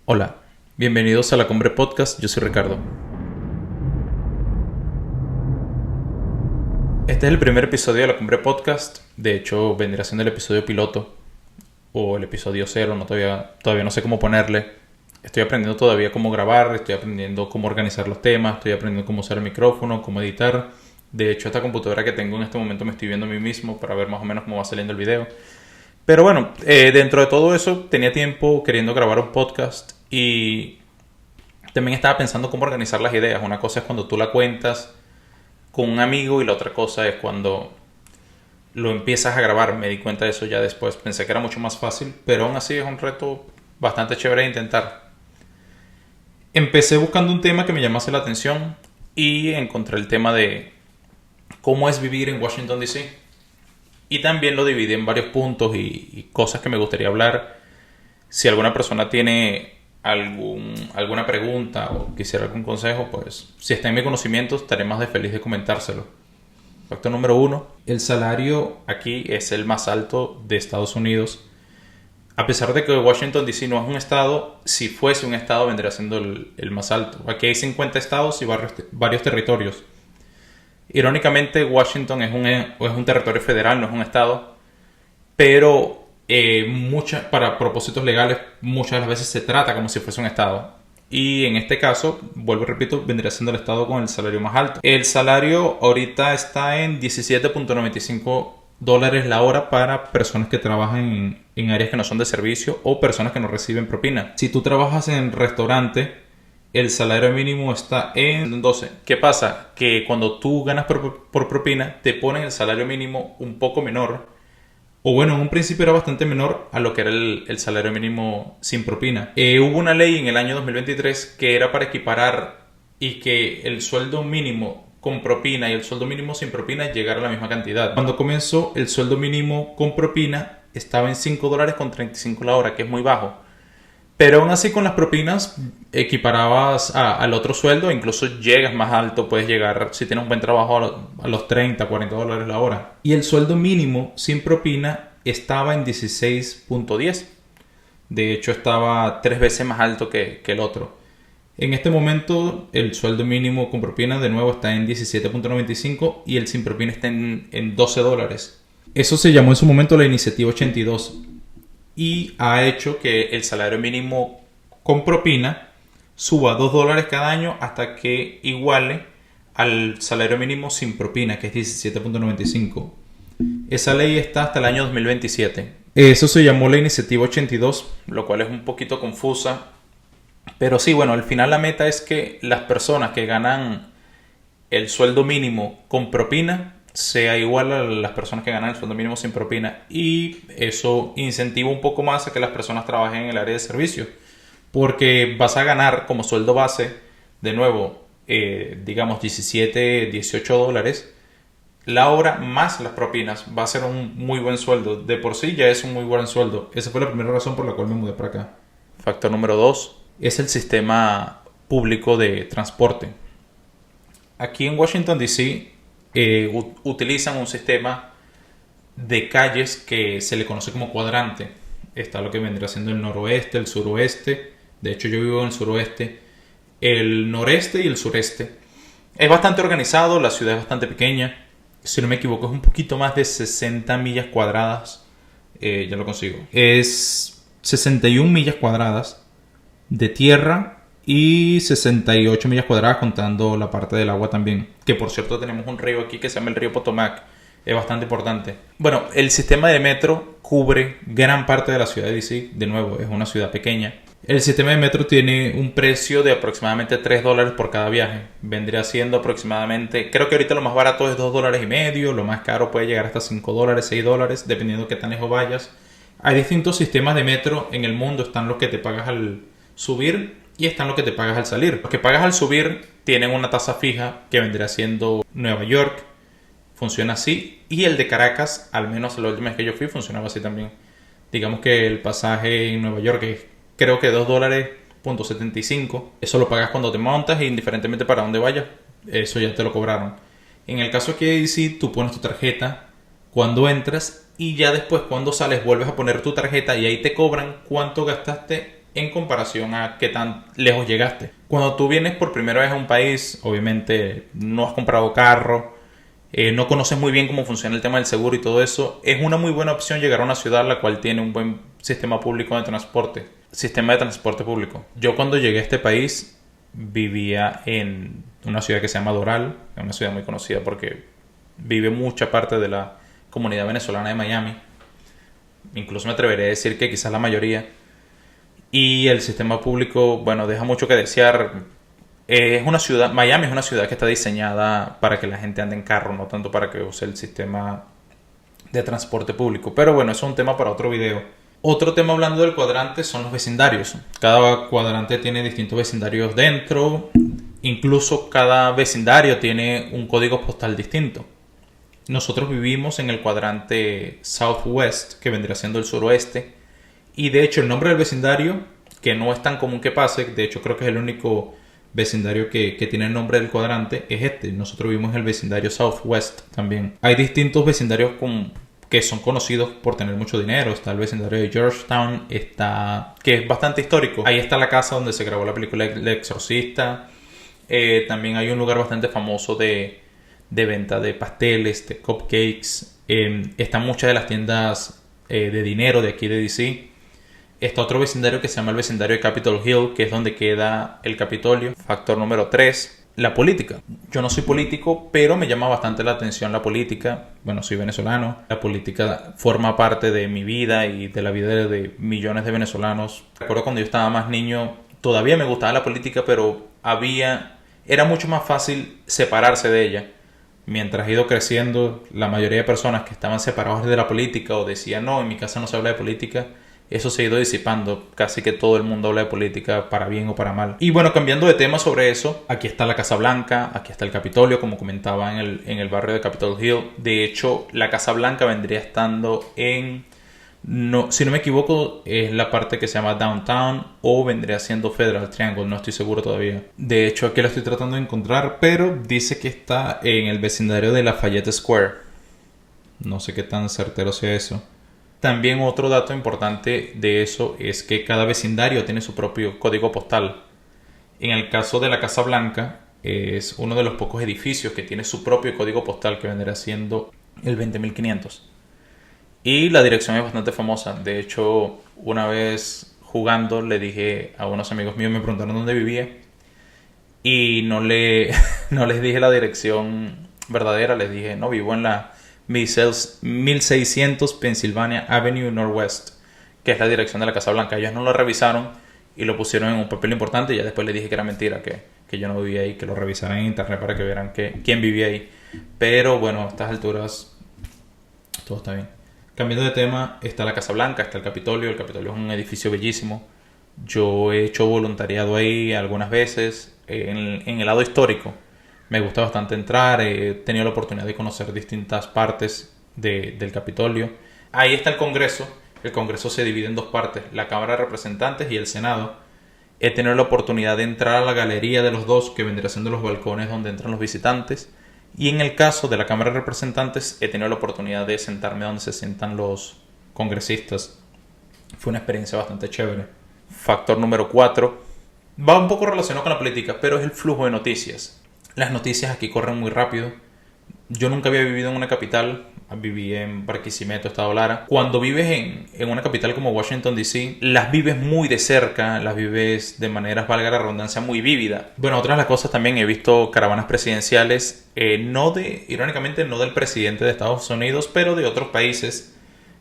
Hola, bienvenidos a La Cumbre Podcast, yo soy Ricardo. Este es el primer episodio de La Cumbre Podcast, de hecho vendrá siendo el episodio piloto o el episodio cero, todavía no sé cómo ponerle. Estoy aprendiendo todavía cómo grabar, estoy aprendiendo cómo organizar los temas, estoy aprendiendo cómo usar el micrófono, cómo editar. De hecho, esta computadora que tengo en este momento me estoy viendo a mí mismo para ver más o menos cómo va saliendo el video. Pero bueno, dentro de todo eso tenía tiempo queriendo grabar un podcast y también estaba pensando cómo organizar las ideas. Una cosa es cuando tú la cuentas con un amigo y la otra cosa es cuando lo empiezas a grabar. Me di cuenta de eso ya después. Pensé que era mucho más fácil, pero aún así es un reto bastante chévere de intentar. Empecé buscando un tema que me llamase la atención y encontré el tema de cómo es vivir en Washington, D.C. Y también lo dividí en varios puntos y cosas que me gustaría hablar. Si alguna persona tiene alguna pregunta o quisiera algún consejo, pues si está en mi conocimiento estaré más de feliz de comentárselo. Factor número uno, el salario aquí es el más alto de Estados Unidos. A pesar de que Washington D.C. no es un estado, si fuese un estado vendría siendo el más alto. Aquí hay 50 estados y varios territorios. Irónicamente, Washington es un territorio federal, no es un estado, pero para propósitos legales muchas de las veces se trata como si fuese un estado. Y en este caso, vuelvo y repito, vendría siendo el estado con el salario más alto. El salario ahorita está en $17.95 la hora para personas que trabajan en áreas que no son de servicio o personas que no reciben propina. Si tú trabajas en restaurante, el salario mínimo está en 12. ¿Qué pasa? Que cuando tú ganas por propina, te ponen el salario mínimo un poco menor. O bueno, en un principio era bastante menor a lo que era el salario mínimo sin propina. Hubo una ley en el año 2023 que era para equiparar y que el sueldo mínimo con propina y el sueldo mínimo sin propina llegara a la misma cantidad. Cuando comenzó, el sueldo mínimo con propina estaba en $5.35 la hora, que es muy bajo. Pero aún así con las propinas equiparabas al otro sueldo, incluso llegas más alto, puedes llegar, si tienes un buen trabajo, a los $30, $40 la hora. Y el sueldo mínimo sin propina estaba en 16.10. De hecho estaba 3 veces más alto que el otro. En este momento el sueldo mínimo con propina de nuevo está en 17.95 y el sin propina está en $12. Eso se llamó en su momento la Iniciativa 82 y ha hecho que el salario mínimo con propina suba $2 cada año hasta que iguale al salario mínimo sin propina, que es 17.95. Esa ley está hasta el año 2027. Eso se llamó la Iniciativa 82, lo cual es un poquito confusa. Pero sí, bueno, al final la meta es que las personas que ganan el sueldo mínimo con propina sea igual a las personas que ganan el sueldo mínimo sin propina, y eso incentiva un poco más a que las personas trabajen en el área de servicio, porque vas a ganar como sueldo base de nuevo digamos $17-18 la hora más las propinas. Va a ser un muy buen sueldo, de por sí ya es un muy buen sueldo. Esa fue la primera razón por la cual me mudé para acá. Factor número 2 es el sistema público de transporte. Aquí en Washington D.C. Utilizan un sistema de calles que se le conoce como cuadrante. Está lo que vendría siendo el noroeste, el suroeste. De hecho, yo vivo en el suroeste. El noreste y el sureste. Es bastante organizado, la ciudad es bastante pequeña. Si no me equivoco, es un poquito más de 60 millas cuadradas. Ya lo consigo. Es 61 millas cuadradas de tierra y 68 millas cuadradas contando la parte del agua también, que por cierto tenemos un río aquí que se llama el río Potomac. Es bastante importante. Bueno, el sistema de metro cubre gran parte de la ciudad de DC. De nuevo, es una ciudad pequeña. El sistema de metro tiene un precio de aproximadamente $3 por cada viaje. Vendría siendo aproximadamente, creo que ahorita lo más barato es $2.50, lo más caro puede llegar hasta $5, $6, dependiendo de qué tan lejos vayas. Hay distintos sistemas de metro en el mundo. Están los que te pagas al subir y están los que te pagas al salir. Los que pagas al subir tienen una tasa fija que vendría siendo Nueva York. Funciona así. Y el de Caracas, al menos la última vez que yo fui, funcionaba así también. Digamos que el pasaje en Nueva York es creo que $2.75. Eso lo pagas cuando te montas e indiferentemente para dónde vayas. Eso ya te lo cobraron. En el caso aquí de DC, tú pones tu tarjeta cuando entras y ya después cuando sales vuelves a poner tu tarjeta y ahí te cobran cuánto gastaste en comparación a qué tan lejos llegaste. Cuando tú vienes por primera vez a un país, obviamente no has comprado carro, no conoces muy bien cómo funciona el tema del seguro y todo eso, es una muy buena opción llegar a una ciudad la cual tiene un buen sistema público de transporte, sistema de transporte público. Yo cuando llegué a este país vivía en una ciudad que se llama Doral, una ciudad muy conocida porque vive mucha parte de la comunidad venezolana de Miami, incluso me atrevería a decir que quizás la mayoría, y el sistema público, bueno, deja mucho que desear. Es una ciudad, Miami es una ciudad que está diseñada para que la gente ande en carro, no tanto para que use el sistema de transporte público. Pero bueno, eso es un tema para otro video. Otro tema hablando del cuadrante son los vecindarios. Cada cuadrante tiene distintos vecindarios dentro. Incluso cada vecindario tiene un código postal distinto. Nosotros vivimos en el cuadrante Southwest, que vendría siendo el suroeste. Y de hecho el nombre del vecindario, que no es tan común que pase, de hecho creo que es el único vecindario que tiene el nombre del cuadrante, es este. Nosotros vivimos en el vecindario Southwest también. Hay distintos vecindarios que son conocidos por tener mucho dinero. Está el vecindario de Georgetown, que es bastante histórico. Ahí está la casa donde se grabó la película El Exorcista. También hay un lugar bastante famoso de venta de pasteles, de cupcakes. Están muchas de las tiendas de dinero de aquí de DC. Está otro vecindario que se llama el vecindario de Capitol Hill, que es donde queda el Capitolio. Factor número 3, la política. Yo no soy político, pero me llama bastante la atención la política. Bueno, soy venezolano. La política forma parte de mi vida y de la vida de millones de venezolanos. Recuerdo cuando yo estaba más niño, todavía me gustaba la política, pero era mucho más fácil separarse de ella. Mientras he ido creciendo, la mayoría de personas que estaban separados de la política o decían, no, en mi casa no se habla de política, eso se ha ido disipando. Casi que todo el mundo habla de política, para bien o para mal. Y bueno, cambiando de tema sobre eso, aquí está la Casa Blanca, aquí está el Capitolio, como comentaba en el barrio de Capitol Hill. De hecho, la Casa Blanca vendría estando si no me equivoco, es la parte que se llama Downtown o vendría siendo Federal Triangle, no estoy seguro todavía. De hecho, aquí lo estoy tratando de encontrar, pero dice que está en el vecindario de Lafayette Square. No sé qué tan certero sea eso. También otro dato importante de eso es que cada vecindario tiene su propio código postal. En el caso de la Casa Blanca, es uno de los pocos edificios que tiene su propio código postal, que vendrá siendo el 20500. Y la dirección es bastante famosa. De hecho, una vez jugando le dije a unos amigos míos, me preguntaron dónde vivía y no les dije la dirección verdadera. Les dije, no, vivo en la 1600 Pennsylvania Avenue Northwest, que es la dirección de la Casa Blanca. Ellos no lo revisaron y lo pusieron en un papel importante y ya después les dije que era mentira, que yo no vivía ahí, que lo revisaran en internet para que vieran quién vivía ahí. Pero bueno, a estas alturas todo está bien. Cambiando de tema, está la Casa Blanca, está el Capitolio. El Capitolio es un edificio bellísimo. Yo he hecho voluntariado ahí algunas veces en el lado histórico. Me gusta bastante entrar, he tenido la oportunidad de conocer distintas partes del Capitolio. Ahí está el Congreso. El Congreso se divide en dos partes, la Cámara de Representantes y el Senado. He tenido la oportunidad de entrar a la galería de los dos, que vendría siendo los balcones donde entran los visitantes. Y en el caso de la Cámara de Representantes, he tenido la oportunidad de sentarme donde se sientan los congresistas. Fue una experiencia bastante chévere. Factor número 4. Va un poco relacionado con la política, pero es el flujo de noticias. Las noticias aquí corren muy rápido. Yo nunca había vivido en una capital. Viví en Barquisimeto, Estado Lara. Cuando vives en una capital como Washington, D.C., las vives muy de cerca, las vives de maneras, valga la redundancia, muy vívida. Bueno, otras de las cosas también he visto caravanas presidenciales, irónicamente no del presidente de Estados Unidos, pero de otros países.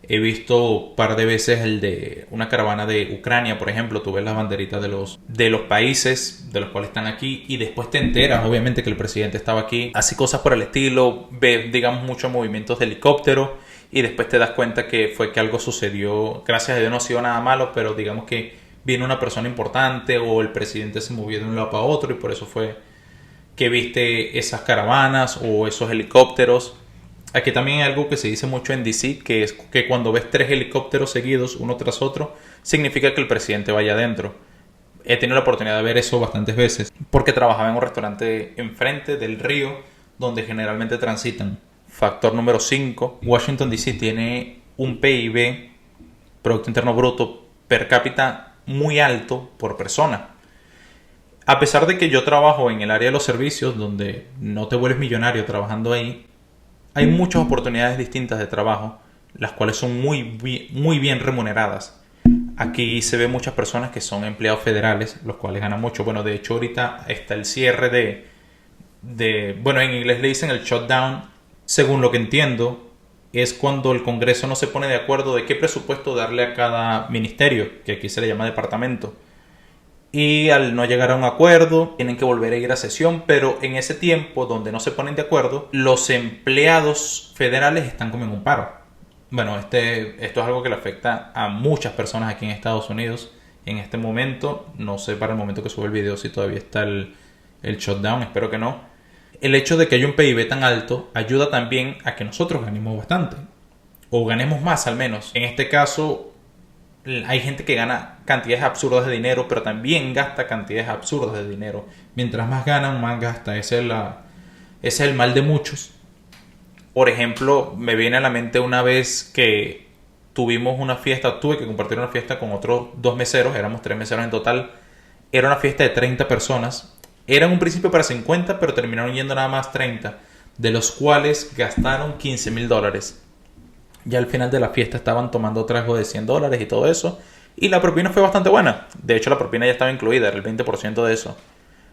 He visto un par de veces el de una caravana de Ucrania, por ejemplo. Tú ves las banderitas de los países de los cuales están aquí y después te enteras, obviamente, que el presidente estaba aquí. Así cosas por el estilo. Ves, digamos, muchos movimientos de helicóptero y después te das cuenta que fue que algo sucedió. Gracias a Dios no ha sido nada malo, pero digamos que vino una persona importante o el presidente se movió de un lado para otro y por eso fue que viste esas caravanas o esos helicópteros. Aquí también hay algo que se dice mucho en DC, que es que cuando ves 3 helicópteros seguidos, uno tras otro, significa que el presidente vaya adentro. He tenido la oportunidad de ver eso bastantes veces, porque trabajaba en un restaurante enfrente del río, donde generalmente transitan. Factor número 5. Washington DC tiene un PIB, Producto Interno Bruto, per cápita muy alto por persona. A pesar de que yo trabajo en el área de los servicios, donde no te vuelves millonario trabajando ahí, hay muchas oportunidades distintas de trabajo, las cuales son muy bien remuneradas. Aquí se ve muchas personas que son empleados federales, los cuales ganan mucho. Bueno, de hecho ahorita está el cierre bueno, en inglés le dicen el shutdown. Según lo que entiendo, es cuando el Congreso no se pone de acuerdo de qué presupuesto darle a cada ministerio, que aquí se le llama departamento. Y al no llegar a un acuerdo, tienen que volver a ir a sesión, pero en ese tiempo donde no se ponen de acuerdo, los empleados federales están como en un paro. Bueno, esto es algo que le afecta a muchas personas aquí en Estados Unidos en este momento. No sé para el momento que sube el video si todavía está el shutdown, espero que no. El hecho de que haya un PIB tan alto ayuda también a que nosotros ganemos bastante, o ganemos más al menos. En este caso, hay gente que gana cantidades absurdas de dinero, pero también gasta cantidades absurdas de dinero. Mientras más ganan, más gasta. Ese es el mal de muchos. Por ejemplo, me viene a la mente una vez que tuvimos una fiesta, tuve que compartir una fiesta con otros 2 meseros, éramos 3 meseros en total. Era una fiesta de 30 personas. Era en un principio para 50, pero terminaron yendo nada más 30, de los cuales gastaron $15,000. Ya al final de la fiesta estaban tomando tragos de $100 y todo eso. Y la propina fue bastante buena. De hecho, la propina ya estaba incluida, era el 20% de eso.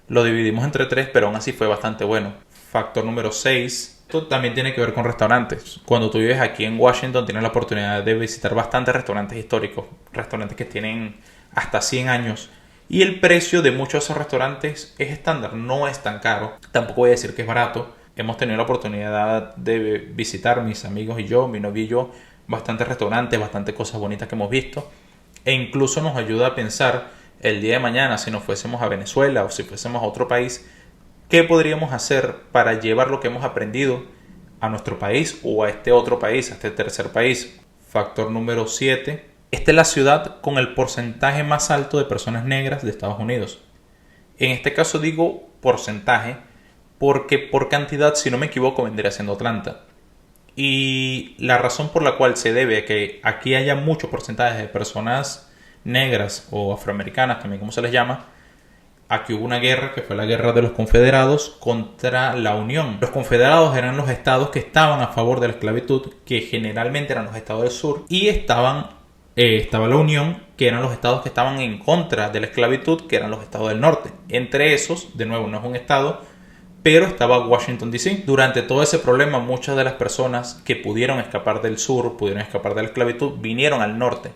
Lo dividimos entre 3, pero aún así fue bastante bueno. Factor número 6. Esto también tiene que ver con restaurantes. Cuando tú vives aquí en Washington, tienes la oportunidad de visitar bastantes restaurantes históricos. Restaurantes que tienen hasta 100 años. Y el precio de muchos de esos restaurantes es estándar, no es tan caro. Tampoco voy a decir que es barato. Hemos tenido la oportunidad de visitar, mis amigos y yo, mi novio y yo, bastantes restaurantes, bastantes cosas bonitas que hemos visto. E incluso nos ayuda a pensar el día de mañana, si nos fuésemos a Venezuela o si fuésemos a otro país, qué podríamos hacer para llevar lo que hemos aprendido a nuestro país o a este otro país, a este tercer país. Factor número 7. Esta es la ciudad con el porcentaje más alto de personas negras de Estados Unidos. En este caso digo porcentaje porque por cantidad, si no me equivoco, vendría siendo Atlanta. Y la razón por la cual se debe a que aquí haya mucho porcentaje de personas negras o afroamericanas, también como se les llama, aquí hubo una guerra que fue la guerra de los confederados contra la Unión. Los confederados eran los estados que estaban a favor de la esclavitud, que generalmente eran los estados del sur, y estaba la Unión, que eran los estados que estaban en contra de la esclavitud, que eran los estados del norte. Entre esos, de nuevo, no es un estado, pero estaba Washington DC. Durante todo ese problema, muchas de las personas que pudieron escapar del sur, pudieron escapar de la esclavitud, vinieron al norte.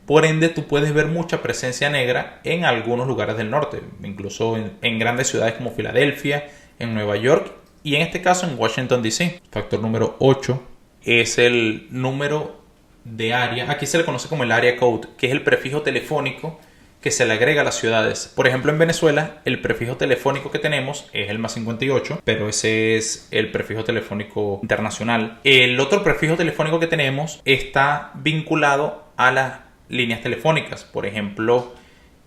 Por ende, tú puedes ver mucha presencia negra en algunos lugares del norte, incluso en grandes ciudades como Filadelfia, en Nueva York y en este caso en Washington DC. Factor número 8 es el número de área. Aquí se le conoce como el area code, que es el prefijo telefónico que se le agrega a las ciudades. Por ejemplo, en Venezuela, el prefijo telefónico que tenemos es el +58, pero ese es el prefijo telefónico internacional. El otro prefijo telefónico que tenemos está vinculado a las líneas telefónicas. Por ejemplo,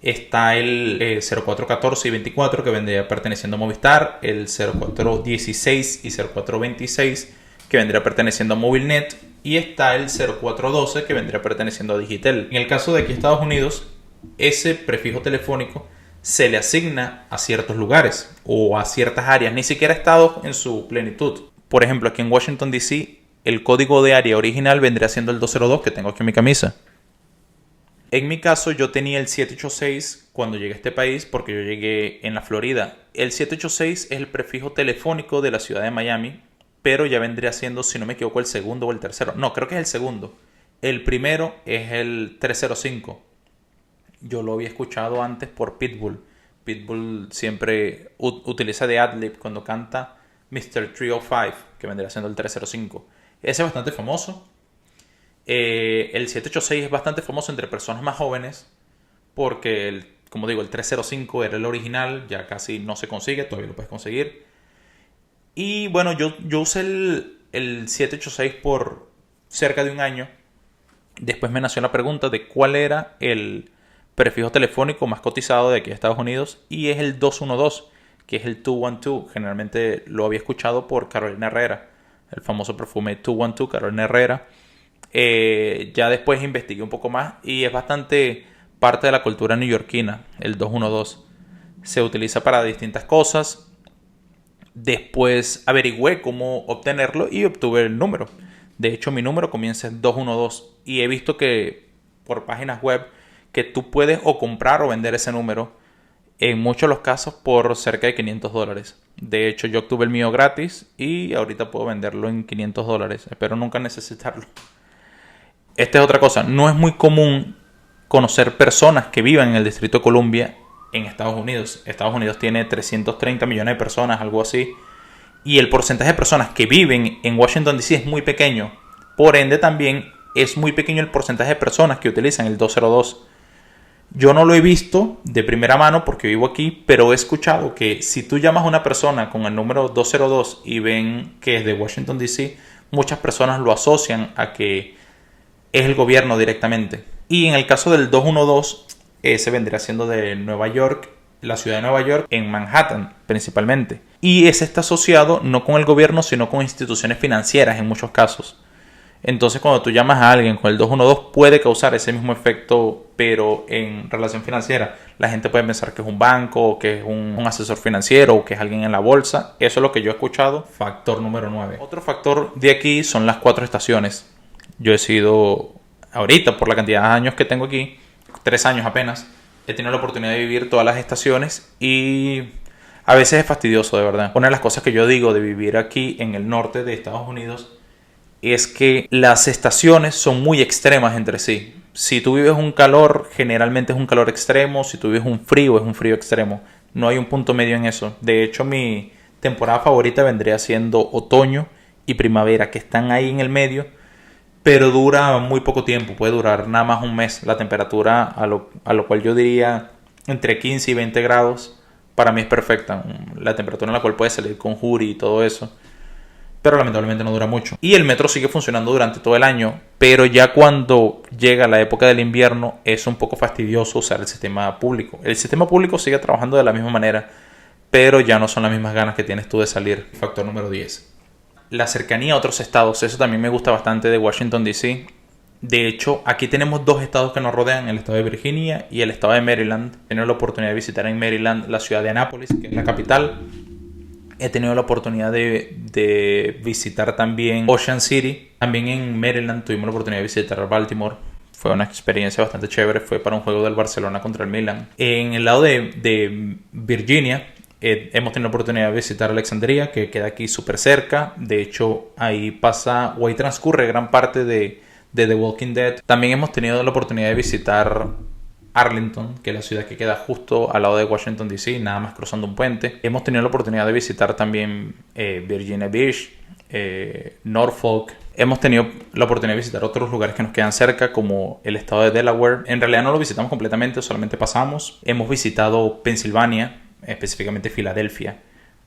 está el 0414 y 24 que vendría perteneciendo a Movistar, el 0416 y 0426 que vendría perteneciendo a Movilnet, y está el 0412 que vendría perteneciendo a Digitel. En el caso de aquí Estados Unidos, ese prefijo telefónico se le asigna a ciertos lugares o a ciertas áreas, ni siquiera estados en su plenitud. Por ejemplo, aquí en Washington DC, el código de área original vendría siendo el 202 que tengo aquí en mi camisa. En mi caso, yo tenía el 786 cuando llegué a este país porque yo llegué en la Florida. El 786 es el prefijo telefónico de la ciudad de Miami, pero ya vendría siendo, si no me equivoco, el segundo o el tercero. No, creo que es el segundo. El primero es el 305. Yo lo había escuchado antes por Pitbull. Pitbull siempre utiliza de adlib cuando canta Mr. 305, que vendría siendo el 305. Ese es bastante famoso. El 786 es bastante famoso entre personas más jóvenes porque, como digo, el 305 era el original, ya casi no se consigue, todavía lo puedes conseguir. Y bueno, yo usé el 786 por cerca de un año. Después me nació la pregunta de cuál era el prefijo telefónico más cotizado de aquí a Estados Unidos, y es el 212, que es el 212. Generalmente lo había escuchado por Carolina Herrera, el famoso perfume 212 Carolina Herrera. Ya después investigué un poco más y es bastante parte de la cultura neoyorquina, el 212. Se utiliza para distintas cosas. Después averigüé cómo obtenerlo y obtuve el número. De hecho, mi número comienza en 212 y he visto que por páginas web que tú puedes o comprar o vender ese número, en muchos de los casos por cerca de $500. De hecho, yo obtuve el mío gratis y ahorita puedo venderlo en $500. Espero nunca necesitarlo. Esta es otra cosa. No es muy común conocer personas que vivan en el Distrito de Columbia en Estados Unidos. Estados Unidos tiene 330 millones de personas, algo así. Y el porcentaje de personas que viven en Washington DC es muy pequeño. Por ende, también es muy pequeño el porcentaje de personas que utilizan el 202. Yo no lo he visto de primera mano porque vivo aquí, pero he escuchado que si tú llamas a una persona con el número 202 y ven que es de Washington DC, muchas personas lo asocian a que es el gobierno directamente. Y en el caso del 212, ese vendría siendo de Nueva York, la ciudad de Nueva York, en Manhattan principalmente. Y ese está asociado no con el gobierno, sino con instituciones financieras en muchos casos. Entonces, cuando tú llamas a alguien con el 212 puede causar ese mismo efecto, pero en relación financiera. La gente puede pensar que es un banco, o que es un asesor financiero, o que es alguien en la bolsa. Eso es lo que yo he escuchado. Factor número 9. Otro factor de aquí son las 4 estaciones. Yo he sido, ahorita, por la cantidad de años que tengo aquí, 3 años apenas, he tenido la oportunidad de vivir todas las estaciones y a veces es fastidioso, de verdad. Una de las cosas que yo digo de vivir aquí en el norte de Estados Unidos es que las estaciones son muy extremas entre sí. Si tú vives un calor, generalmente es un calor extremo. Si tú vives un frío, es un frío extremo. No hay un punto medio en eso. De hecho, mi temporada favorita vendría siendo otoño y primavera, que están ahí en el medio, pero dura muy poco tiempo. Puede durar nada más un mes. La temperatura, a lo cual yo diría entre 15 y 20 grados, para mí es perfecta. La temperatura en la cual puedes salir con jury y todo eso. Pero lamentablemente no dura mucho. Y el metro sigue funcionando durante todo el año, pero ya cuando llega la época del invierno es un poco fastidioso usar el sistema público. El sistema público sigue trabajando de la misma manera, pero ya no son las mismas ganas que tienes tú de salir. Factor número 10. La cercanía a otros estados. Eso también me gusta bastante de Washington DC. De hecho, aquí tenemos 2 estados que nos rodean, el estado de Virginia y el estado de Maryland. He tenido la oportunidad de visitar en Maryland la ciudad de Annapolis, que es la capital. He tenido la oportunidad de visitar también Ocean City. También en Maryland tuvimos la oportunidad de visitar Baltimore. Fue una experiencia bastante chévere. Fue para un juego del Barcelona contra el Milan. En el lado de Virginia hemos tenido la oportunidad de visitar Alexandria, que queda aquí súper cerca. De hecho, ahí pasa o ahí transcurre gran parte de The Walking Dead. También hemos tenido la oportunidad de visitar Arlington, que es la ciudad que queda justo al lado de Washington DC, nada más cruzando un puente. Hemos tenido la oportunidad de visitar también Virginia Beach, Norfolk. Hemos tenido la oportunidad de visitar otros lugares que nos quedan cerca, como el estado de Delaware. En realidad no lo visitamos completamente, solamente pasamos. Hemos visitado Pensilvania, específicamente Filadelfia.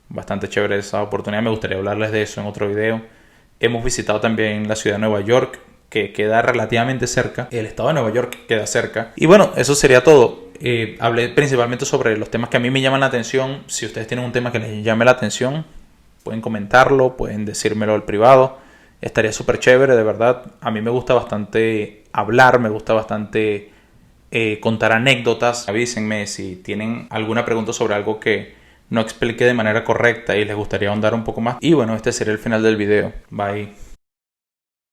Bastante chévere esa oportunidad, me gustaría hablarles de eso en otro video. Hemos visitado también la ciudad de Nueva York, que queda relativamente cerca. El estado de Nueva York queda cerca. Y bueno, eso sería todo. Hablé principalmente sobre los temas que a mí me llaman la atención. Si ustedes tienen un tema que les llame la atención, pueden comentarlo, pueden decírmelo al privado. Estaría súper chévere, de verdad. A mí me gusta bastante hablar, me gusta bastante contar anécdotas. Avísenme si tienen alguna pregunta sobre algo que no expliqué de manera correcta y les gustaría ahondar un poco más. Y bueno, este sería el final del video. Bye.